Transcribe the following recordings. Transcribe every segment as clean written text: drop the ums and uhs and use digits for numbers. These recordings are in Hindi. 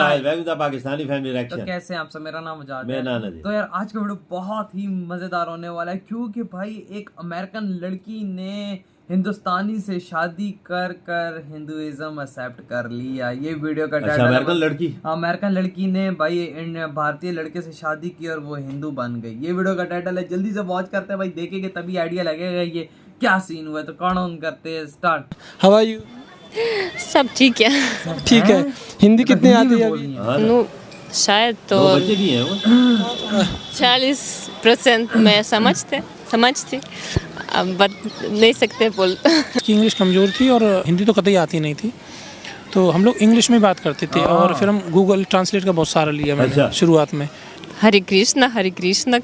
वेलकम टू पाकिस्तानी फैमिली तो रिएक्शन। कैसे हैं आप सब? मेरा नाम आजाद मेरा है। नाम नदीम। तो यार आज का वीडियो बहुत ही मजेदार होने वाला है क्योंकि भाई एक अमेरिकन लड़की ने हिंदुस्तानी से शादी कर कर हिंदुइज्म एक्सेप्ट कर लिया। ये वीडियो का अच्छा, अमेरिकन लड़की ने भाई भारतीय लड़के से शादी की और वो हिंदू बन गई। ये वीडियो का टाइटल है, जल्दी से वॉच करते हैं भाई, देखेंगे तभी आइडिया लगेगा ये क्या सीन हुआ। तो कौन ऑन करते हैं स्टार्ट। How are you? सब ठीक है। ठीक है। हिंदी कितनी आती है अभी? नो शायद तो दो बच्चे भी हैं वो। 40% मैं समझती अब नहीं सकते बोल। उसकी इंग्लिश कमज़ोर थी और हिंदी तो कतई आती नहीं थी, तो हम लोग इंग्लिश में बात करते थे और फिर हम गूगल ट्रांसलेट का बहुत सारा लिया मैंने। अच्छा। शुरुआत में हरे कृष्णा कृष्ण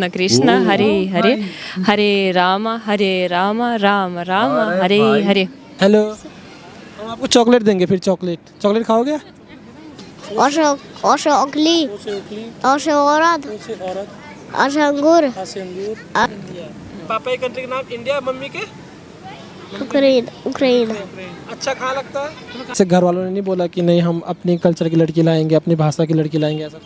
कृष्ण हरे हरे, हरे राम राम राम हरे हरे। हेलो, हम आपको चॉकलेट देंगे। फिर चॉकलेट खाओगे? ओशो ओकली, ओशो औरत, ओशो अंगूर। पापा की कंट्री का नाम इंडिया, मम्मी के यूक्रेन। अच्छा खाना लगता है। जैसे घर वालों ने नहीं बोला कि नहीं हम अपनी कल्चर की लड़की लाएंगे, अपनी भाषा की लड़की लाएंगे, ऐसा?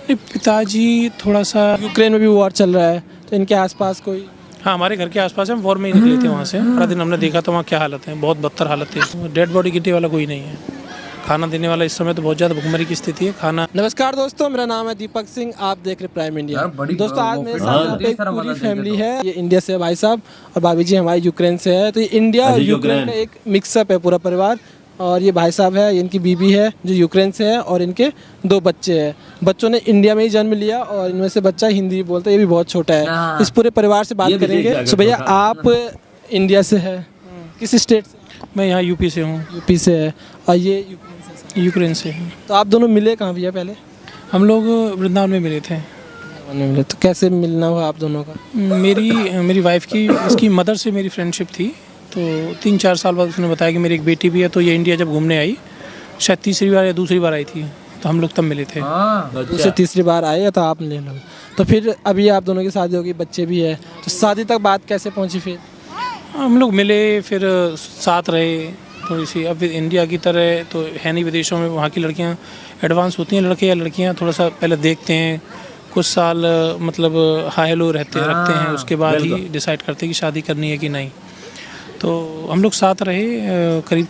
पिताजी थोड़ा सा, यूक्रेन में भी वॉर चल रहा है, तो इनके आसपास कोई? हाँ, हमारे घर के आसपास हम वॉर में ही निकले थे वहाँ से। पूरा दिन हमने देखा तो वहाँ क्या हालत है, बहुत बदतर हालत है। डेड बॉडी गिरने वाला कोई नहीं है, खाना देने वाला इस समय तो बहुत ज़्यादा भुखमरी की स्थिति है। खाना। नमस्कार दोस्तों, मेरा नाम है दीपक सिंह, आप देख रहे प्राइम इंडिया। दोस्तों आज मेरे साथ एक पूरी फैमिली है। ये इंडिया से है भाई साहब, और भाभी जी हमारे यूक्रेन से है। तो ये इंडिया और यूक्रेन का एक मिक्सअप है पूरा परिवार। और ये भाई साहब है, इनकी बीबी है जो यूक्रेन से है, और इनके 2 बच्चे हैं। बच्चों ने इंडिया में ही जन्म लिया और इनमें से बच्चा हिंदी बोलता है, ये भी बहुत छोटा है। इस पूरे परिवार से बात करेंगे। तो भैया आप इंडिया से है, किस स्टेट से? मैं यहाँ यूपी से हूँ। यूपी से है, और ये यूक्रेन से है। तो आप दोनों मिले कहाँ भैया पहले? हम लोग वृंदावन में मिले थे। मिले तो कैसे मिलना हुआ आप दोनों का? मेरी वाइफ की, इसकी मदर से मेरी फ्रेंडशिप थी, तो 3-4 साल बाद उसने बताया कि मेरी एक बेटी भी है। तो ये इंडिया जब घूमने आई, शायद तीसरी बार या दूसरी बार आई थी, तो हम लोग तब मिले थे। दूसरी तीसरी बार आए तो आप ले लो। तो फिर अभी आप दोनों की शादी होगी, बच्चे भी है, तो शादी तक बात कैसे पहुँची? फिर हम लोग मिले, फिर साथ रहे थोड़ी सी। अब इंडिया की तरह तो है नहीं, विदेशों में वहाँ की लड़कियाँ एडवांस होती हैं, लड़के या लड़कियाँ थोड़ा सा पहले देखते हैं, कुछ साल मतलब हाई लो रखते हैं, उसके बाद ही डिसाइड करते हैं कि शादी करनी है कि नहीं। तो हम लोग साथ रहे करीब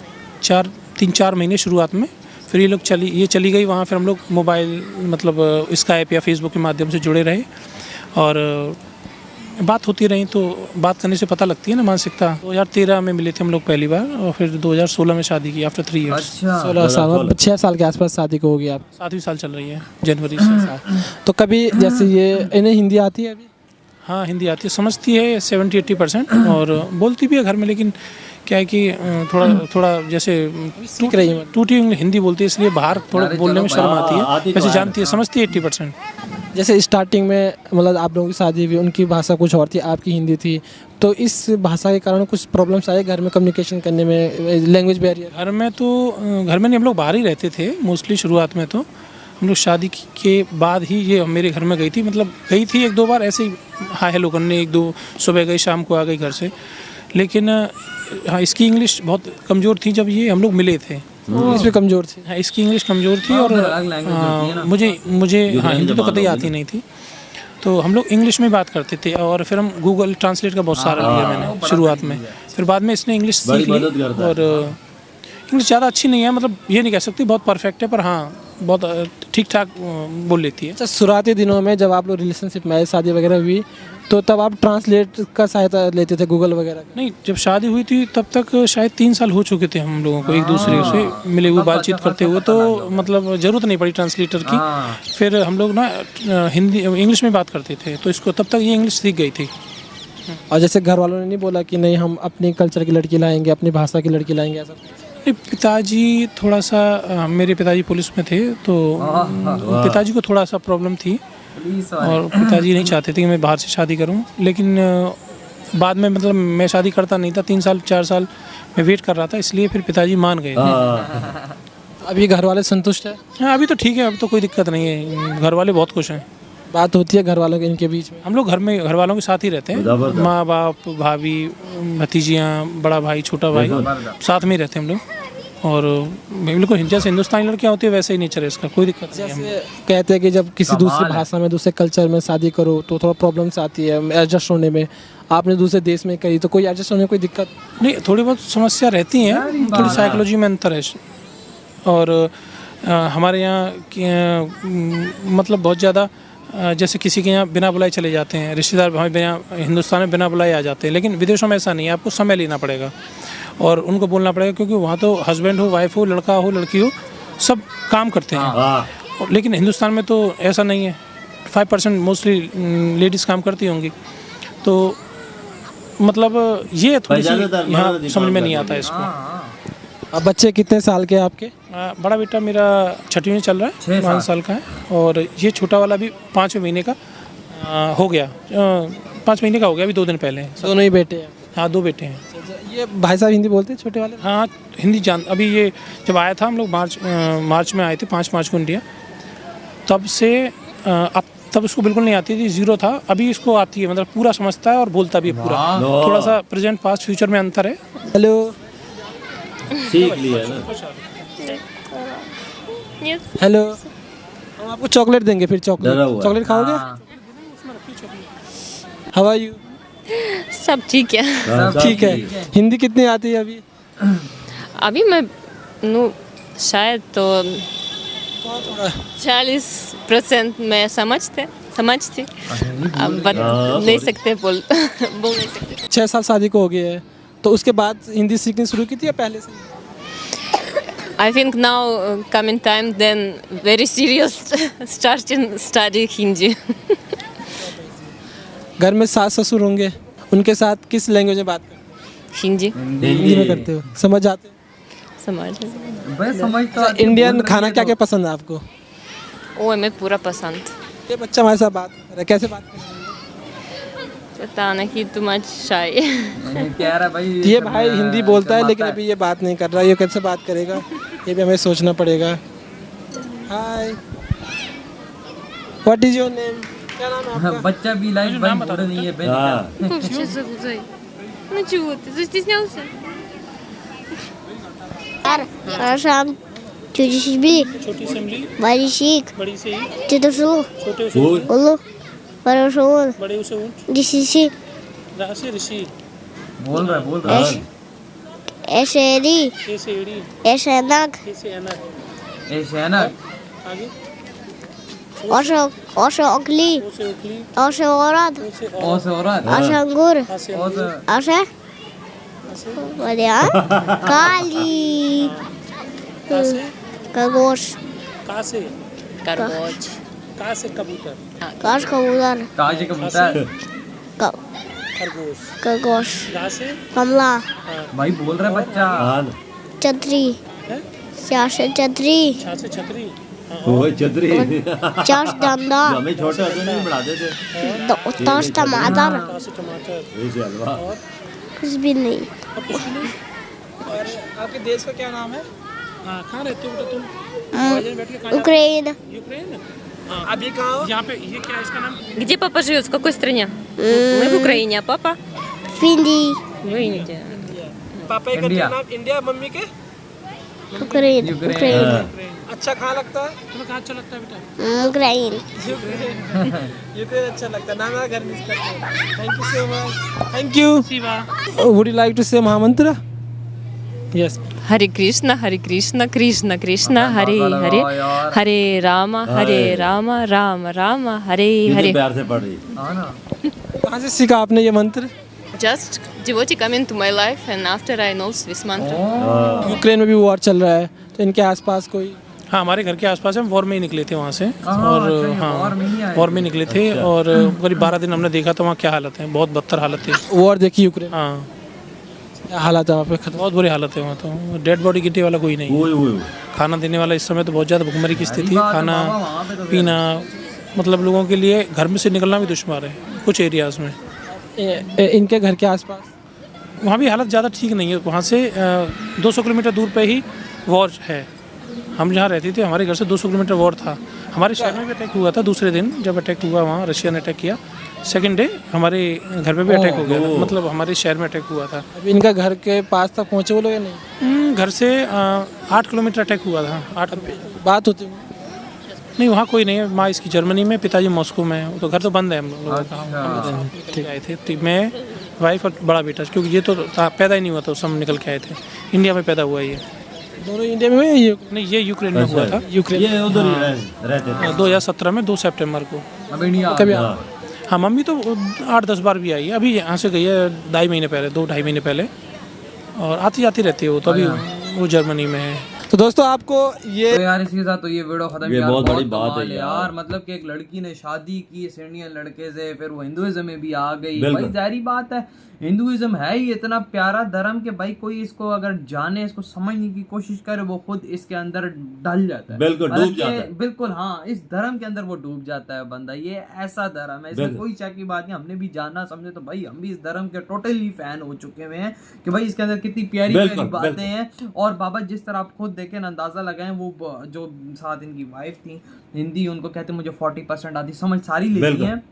3-4 महीने शुरुआत में। फिर ये चली गई वहाँ। फिर हम लोग मोबाइल मतलब स्काइप या फेसबुक के माध्यम से जुड़े रहे और बात होती रही। तो बात करने से पता लगती है ना मानसिकता। 2013 में मिले थे हम लोग पहली बार, और फिर 2016 में शादी की आफ्टर 3 ईयर्स। 16 साल, 6 साल के आसपास शादी को हो गया। आप 7वीं साल चल रही है, जनवरी से। तो कभी जैसे ये इन्हें हिंदी आती है अभी? हाँ, हिंदी आती है, समझती है 70-80%, और बोलती भी है घर में। लेकिन क्या है कि थोड़ा जैसे टूटी हिंदी बोलती है, इसलिए बाहर थोड़ा बोलने में शर्म आती है। वैसे जानती है, समझती है 80%। जैसे स्टार्टिंग में मतलब आप लोगों की शादी हुई, उनकी भाषा कुछ और थी, आपकी हिंदी थी, तो इस भाषा के कारण कुछ प्रॉब्लम्स आए घर में कम्युनिकेशन करने में, लैंग्वेज बैरियर? घर में नहीं, हम लोग बाहर ही रहते थे मोस्टली शुरुआत में। तो हम लोग शादी के बाद ही ये मेरे घर में गई थी, मतलब गई थी 1-2 बार ऐसे ही हाय हेलो करने, 1-2 सुबह गई, शाम को आ गई घर से। लेकिन हाँ, इसकी इंग्लिश बहुत कमज़ोर थी जब ये हम लोग मिले थे। इंग्लिश में कमज़ोर थी? हाँ, इसकी इंग्लिश कमज़ोर थी, और मुझे हाँ, हिंदी तो कतई आती नहीं थी, तो हम लोग इंग्लिश में बात करते थे। और फिर हम गूगल ट्रांसलेट का बहुत सारा लिया मैंने शुरुआत में। फिर बाद में इसने इंग्लिश सीख ली, और इंग्लिश ज़्यादा अच्छी नहीं है, मतलब ये नहीं कह सकती बहुत परफेक्ट है, पर हाँ बहुत ठीक ठाक बोल लेती है। अच्छा, शुरुआती दिनों में जब आप लोग रिलेशनशिप में शादी वगैरह हुई, तो तब आप ट्रांसलेट का सहायता लेते थे गूगल वगैरह? नहीं, जब शादी हुई थी तब तक शायद 3 साल हो चुके थे हम लोगों को एक दूसरे से मिले हुए, बातचीत करते हुए, तो मतलब ज़रूरत नहीं पड़ी ट्रांसलेटर की। फिर हम लोग ना इंग्लिश में बात करते थे, तो इसको तब तक ये इंग्लिश सीख गई थी। और जैसे घर वालों ने नहीं बोला कि नहीं हम अपनी कल्चर की लड़की लाएंगे, अपनी भाषा की लड़की लाएंगे, ऐसा? पिताजी थोड़ा सा, मेरे पिताजी पुलिस में थे, तो पिताजी को थोड़ा सा प्रॉब्लम थी, और पिताजी नहीं चाहते थे कि मैं बाहर से शादी करूं। लेकिन बाद में मतलब मैं शादी करता नहीं था, 3-4 साल मैं वेट कर रहा था, इसलिए फिर पिताजी मान गए। अभी घर वाले संतुष्ट है? हाँ, अभी तो ठीक है, अब तो कोई दिक्कत नहीं है, घर वाले बहुत खुश हैं। बात होती है घर वालों के इनके बीच में? हम लोग घर वालों के साथ ही रहते हैं, माँ बाप, भाभी, भतीजियाँ, बड़ा भाई, छोटा भाई, साथ में ही रहते हैं हम लोग। और बिल्कुल जैसे हिंदुस्तानी लड़कियाँ होती है वैसे ही नेचर है इसका, कोई दिक्कत नहीं है। जैसे कहते हैं कि जब किसी दूसरी भाषा में दूसरे कल्चर में शादी करो तो थोड़ा प्रॉब्लम्स आती है एडजस्ट होने में, आपने दूसरे देश में करी तो कोई एडजस्ट होने में कोई दिक्कत नहीं? थोड़ी बहुत समस्या रहती हैं, थोड़ी साइकोलॉजी में अंतर है। और हमारे यहाँ मतलब बहुत ज़्यादा जैसे किसी के यहाँ बिना बुलाए चले जाते हैं रिश्तेदार, हमें यहाँ हिंदुस्तान में बिना बुलाए आ जाते हैं, लेकिन विदेशों में ऐसा नहीं है, आपको समय लेना पड़ेगा और उनको बोलना पड़ेगा, क्योंकि वहाँ तो हस्बैंड हो, वाइफ हो, लड़का हो, लड़की हो, सब काम करते हैं। लेकिन हिंदुस्तान में तो ऐसा नहीं है, 5% मोस्टली लेडीज़ काम करती होंगी, तो मतलब ये थोड़ी सी यहाँ समझ में नहीं आता है इसको। अब बच्चे कितने साल के हैं आपके? बड़ा बेटा मेरा 6वीं में चल रहा है, 5 साल का है, और ये छोटा वाला भी 5वें महीने का हो गया, 5 महीने का हो गया अभी 2 दिन पहले। दोनों ही बेटे हैं? हाँ, 2 बेटे हैं। ये भाई साहब हिंदी बोलते हैं छोटे वाले? हाँ, हिंदी अभी ये जब आया था, हम लोग मार्च में आए थे, 5 मार्च को इंडिया, तब से अब तब उसको बिल्कुल नहीं आती थी, 0 था, अभी इसको आती है, मतलब पूरा समझता है और बोलता भी है पूरा। थोड़ा सा प्रेजेंट पास्ट फ्यूचर में अंतर है। हेलो, सीख लिया ना। हेलो, हम आपको चॉकलेट देंगे, फिर चॉकलेट खाओगे? How are you? सब ठीक है। सब ठीक है। हिंदी कितनी आती है अभी? अभी मैं शायद तो 40% में समझती, अब नहीं सकते बोल नहीं सकते। 6 साल शादी को हो गया है, तो उसके बाद हिंदी सीखनी शुरू की थी या पहले से? I think now coming time then very serious starting study Hindi. घर में सास ससुर होंगे, उनके साथ किस लैंग्वेज में बात करते हो? हिंदी में करते हो? समझ आते हो? समझ तो इंडियन खाना क्या क्या पसंद है आपको? वो हमें पूरा पसंद। ये बच्चा हमारे साथ बात कर रहा है, कैसे बात कर रहा है? पता नहीं, too much shy. कह रहा भाई ये भाई हिंदी बोलता है लेकिन अभी ये बात नहीं कर रहा, ये कैसे बात करेगा, ये भी हमें सोचना पड़ेगा। हाय, व्हाट इज योर नेम? क्या नाम है आपका? बच्चा भी लाइफ भाई बोल नहीं है बहन। Как тебя зовут, Зай? Ну чего ты, застеснялся? Аршам, छोटी शिबली, बड़ी शीख, चित्रसू, उल्लू, परशोन, डिसीसी, बोल रहा है। एशेरी, एशेनक, ओशोकली, ओशोरद, ओशंगुर, ओशे बढ़िया, काली, खरगोश, Каргоч. कबूतर, काश कबूतर, खरगोश, कमला, भाई बोल रहा है बच्चा। छतरी, छतरी, छतरी, वो छतरी चाश दंदा, हमें छोटे होते नहीं बढ़ाते थे। ताश टमाटर, ऐसे हलवा कुछ भी नहीं। और आपके देश का क्या नाम है? कहाँ रहते हो बेटा तुम? Ukraine, Ukraine. अभी कहाँ हो? यहाँ पे, ये क्या है इसका नाम? Где папа живет? В какой стране? Мы в Украине, а папа? फिंदी, В Индии. पापा के कंट्री नाम इंडिया, मम्मी के यूक्रेन, यूक्रेन, अच्छा कहाँ लगता है? तुम्हें कहाँ अच्छा लगता है बेटा? यूक्रेन। यूक्रेन अच्छा लगता है, नाम मेरा घर मिस करते हैं। Thank you so much. Thank you. Would you like to say mahamantra? Yes. Hare Krishna, Krishna Krishna, Hare Hare, Hare Rama, Rama Rama, Hare Hare. प्यार से पढ़ रही। कहाँ से सीखा आपने ये मंत्र? Just devotee come into my life and after I know this mantra. Ukraine में भी वॉर चल रहा है, तो इनके आसपास कोई? हाँ, हमारे घर के आसपास हम वॉर में ही निकले थे वहाँ से, और हाँ वॉर में निकले थे, और करीब 12 दिन हमने देखा था वहाँ क्या हालत है, बहुत बदतर हालत है। वॉर देखी यूक्रेन? हाँ, क्या हालत है वहाँ पे? बहुत बुरी हालत है वहाँ तो, डेड बॉडी गिरने वाला कोई नहीं, खाना देने वाला इस समय तो बहुत ज़्यादा भुखमरी की स्थिति, खाना पीना, मतलब लोगों के लिए घर में से निकलना भी दुश्वार है कुछ एरियाज़ में। इनके घर के आसपास वहाँ भी हालत ज़्यादा ठीक नहीं है, वहाँ से 200 किलोमीटर दूर पे ही वॉर है। हम जहाँ रहते थे हमारे घर से 200 किलोमीटर वॉर था, हमारे शहर में भी अटैक हुआ था दूसरे दिन, जब अटैक हुआ वहाँ रशिया ने अटैक किया, सेकंड डे हमारे घर पे भी अटैक हो गया था, मतलब हमारे शहर में अटैक हुआ था। अभी इनका घर के पास तक पहुँचे वो लोग या नहीं? घर से 8 किलोमीटर अटैक हुआ था। 8 बात होती नहीं, वहाँ कोई नहीं है। माँ इसकी जर्मनी में, पिताजी मॉस्को में है, तो घर तो बंद है हम लोगों का। हम ठीक आए थे, तो मैं, वाइफ और बड़ा बेटा, क्योंकि ये तो पैदा ही नहीं हुआ था उस समय, निकल के आए थे। इंडिया में पैदा हुआ ये। दोनों इंडिया में हुए ये? नहीं, ये यूक्रेन में हुआ था। यूक्रेन ये उधर ही रहते थे 2017 में 2 सितंबर को। अब इंडिया कभी हाँ, मम्मी तो 8-10 बार भी आई है। अभी यहाँ से गई है 2.5 महीने पहले, 2-2.5 महीने पहले, और आती जाती रहती है वो। तो अभी वो जर्मनी में है। तो दोस्तों आपको ये तो यार इसके साथ तो ये वीडियो खत्म। ये यार बहुत बड़ी बात कमाल है यार। मतलब कि एक लड़की ने शादी की इस इंडियन लड़के से, फिर वो हिंदुइज्म में भी आ गई। बिल्कुल। भाई जाहिर बात है, हिंदुइज्म है ही इतना प्यारा धर्म कि भाई कोई इसको अगर जाने, इसको समझने की कोशिश करे, वो खुद इसके अंदर ढल जाता है। बिल्कुल, डूब जाता है। बिल्कुल हाँ, इस धर्म के अंदर वो डूब जाता है बंदा। ये ऐसा धर्म है, इसमें बिल्कुल। कोई शक की बात नहीं। हमने भी जाना समझे तो भाई हम भी इस धर्म के टोटली फैन हो चुके हुए हैं कि भाई इसके अंदर कितनी प्यारी बिल्कुल, प्यारी बातें बिल्कुल। हैं। और बाबा जिस तरह आप खुद देखें ना, अंदाजा लगाएं, वो जो साथ इनकी वाइफ थी, हिंदी उनको कहते मुझे 40% आती, समझ सारी लेती बिल्कुल। हैं,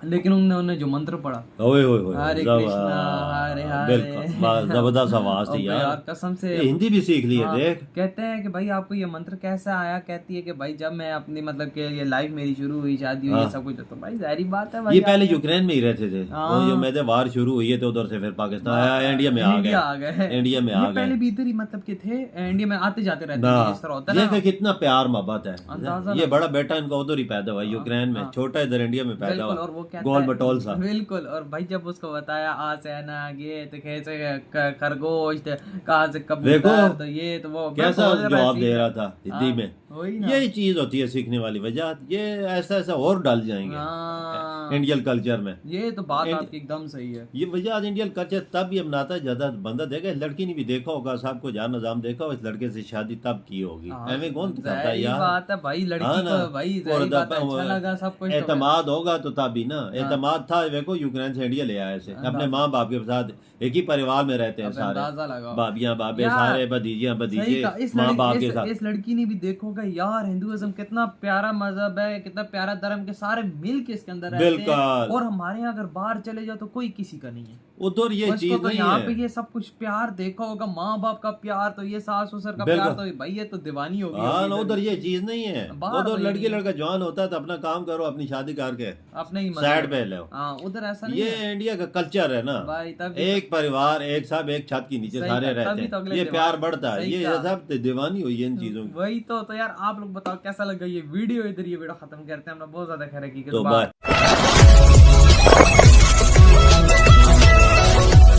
लेकिन उन्होंने जो मंत्र पढ़ा, ओए ओए ओए, हरे जब- कृष्णा हरे हरे, बिल्कुल, जबरदस्त आवाज थी अब यार। कसम से ये हिंदी भी सीख ली है, हाँ, देख। कहते हैं कि भाई आपको ये मंत्र कैसे आया? कहती है कि भाई जब मैं अपनी मतलब कि ये लाइफ मेरी शुरू हुई, शादी हुई, ये सब कुछ, तो भाई जाहिर बात है भाई ये पहले आपने- यूक्रेन में ही रहते थे। हाँ। वो जो मेरे वार शुरू हुई है तो उधर से फिर पाकिस्तान आया, इंडिया में आ इंडिया आ गए। गए। इंडिया में ये आ पहले गए। भी इधर ही मतलब के थे, इंडिया में आते जाते रहते ना, थे, इस तरह होता है ये ना। कि कितना प्यार मोहब्बत अंदाजा है। ये बड़ा बेटा इनका उधर ही पैदा हुआ, यूक्रेन में, छोटा इधर इंडिया में पैदा बिल्कुल। हुआ। और वो कहता गोल है- बटोल सा। बिल्कुल। और भाई जब उसको बताया आज से है ना ये तो कैसे खरगोश, कहाँ से कबूतर, देखो, तो ये तो वो कैसा बिल्कुल जवाब ऐसे- दे रहा था हिंदी हाँ, में। वही ना। यही चीज होती है सीखने वाली वजह। ये ऐसा ऐसा और डाल जाएंगे हाँ, इंडियन कल्चर में। ये तो बात आपकी एकदम सही है। ये वजह इंडियन कल्चर तब ये अपनाता है, ज्यादा बंदा देखा, इस लड़की ने भी देखा होगा, सबको जहाँ निजाम देखा हो, इस लड़के से शादी तब की होगी। हाँ, एवं कौन करता है जाहिर यार। बात है भाई, लड़की हाँ ना। को भाई और जाहिर बात है, वो अच्छा लगा सब कुछ। तो एतमाद होगा तो तब ही ना। एतमाद था, देखो यूक्रेन से इंडिया ले आए से, अपने माँ बाप के साथ एक ही परिवार में रहते हैं अब सारे, अंदाजा लगाओ। भाभियां बाबे यार, सारे, भतीजियां सही भतीजे, कहा। माँ बाप के साथ। इस लड़की ने भी देखोगा यार, हिंदुइज्म कितना प्यारा मजहब है, कितना प्यारा धर्म के सारे मिल के इसके अंदर रहते हैं। बिल्कुल। और हमारे यहाँ अगर बाहर चले जाओ तो कोई किसी का नहीं है। उधर ये उसको चीज तो नहीं यहाँ पे है। ये सब कुछ प्यार देखा होगा, माँ बाप का प्यार, तो ये सास ससुर का बिल्कुल। प्यार, तो भाई ये तो दीवानी होगी हाँ ना, होगी उधर ये चीज नहीं है। बाहर तो उधर ये लड़की नहीं है। लड़का जवान होता है तो अपना काम करो, अपनी शादी करके अपने ही साइड पे लो। हाँ, उधर ऐसा नहीं ये है इंडिया का कल्चर है ना। भाई। तब एक परिवार, एक सब एक छत के नीचे सही सारे कहा, रहते तभी तो हैं, अगले ये दीवार- प्यार बढ़ता है। सही ये कहा। सब दीवानी हुई है इन चीजों की। वही तो यार आप लोग बताओ कैसा लगा ये वीडियो। इधर ये वीडियो खत्म करते हैं, हम लोग बहुत ज्यादा खैर की तो बाय।